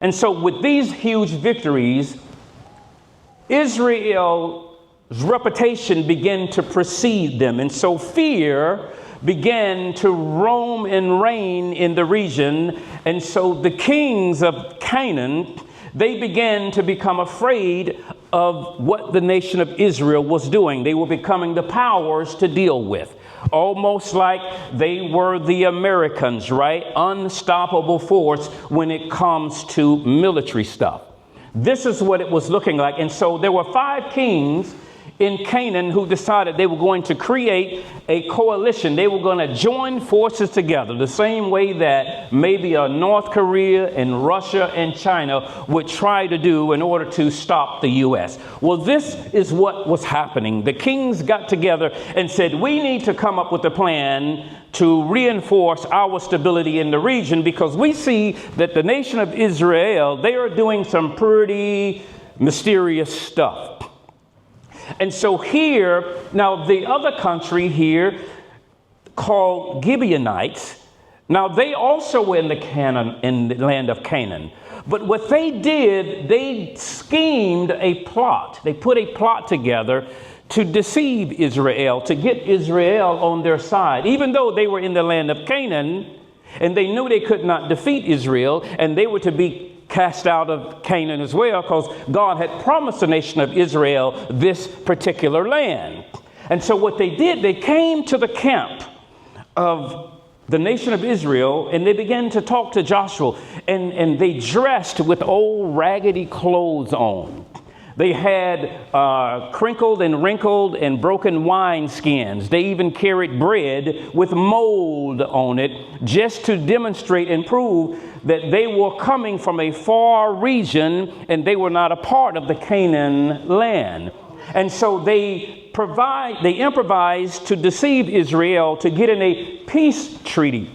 And so with these huge victories, Israel's reputation began to precede them. And so fear began to roam and reign in the region. And so the kings of Canaan, they began to become afraid of what the nation of Israel was doing. They were becoming the powers to deal with. Almost like they were the Americans, right? Unstoppable force when it comes to military stuff. This is what it was looking like. And so there were 5 kings in Canaan who decided they were going to create a coalition. They were going to join forces together the same way that maybe North Korea and Russia and China would try to do in order to stop the U.S. Well, this is what was happening. The kings got together and said, we need to come up with a plan to reinforce our stability in the region, because we see that the nation of Israel, they are doing some pretty mysterious stuff. And so here, now the other country here called Gibeonites, now they also were in the land of Canaan. But what they did, they schemed a plot. They put a plot together to deceive Israel, to get Israel on their side. Even though they were in the land of Canaan and they knew they could not defeat Israel, and they were to be cast out of Canaan as well, because God had promised the nation of Israel this particular land. And so what they did, they came to the camp of the nation of Israel, and they began to talk to Joshua, and they dressed with old raggedy clothes on. They had crinkled and wrinkled and broken wine skins. They even carried bread with mold on it, just to demonstrate and prove that they were coming from a far region and they were not a part of the Canaan land. And so they improvised to deceive Israel, to get in a peace treaty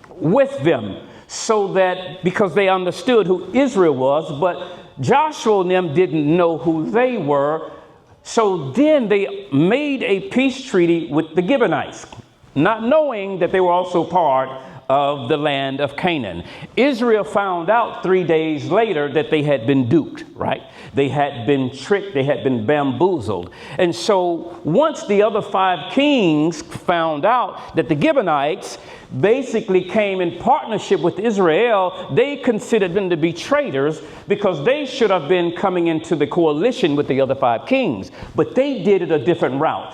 with them, so that, because they understood who Israel was, but Joshua and them didn't know who they were. So then they made a peace treaty with the Gibeonites, not knowing that they were also part of the land of Canaan. Israel found out 3 days later that they had been duped, right? They had been tricked. They had been bamboozled. And so once the other 5 kings found out that the Gibeonites basically came in partnership with Israel, they considered them to be traitors, because they should have been coming into the coalition with the other 5 kings. But they did it a different route.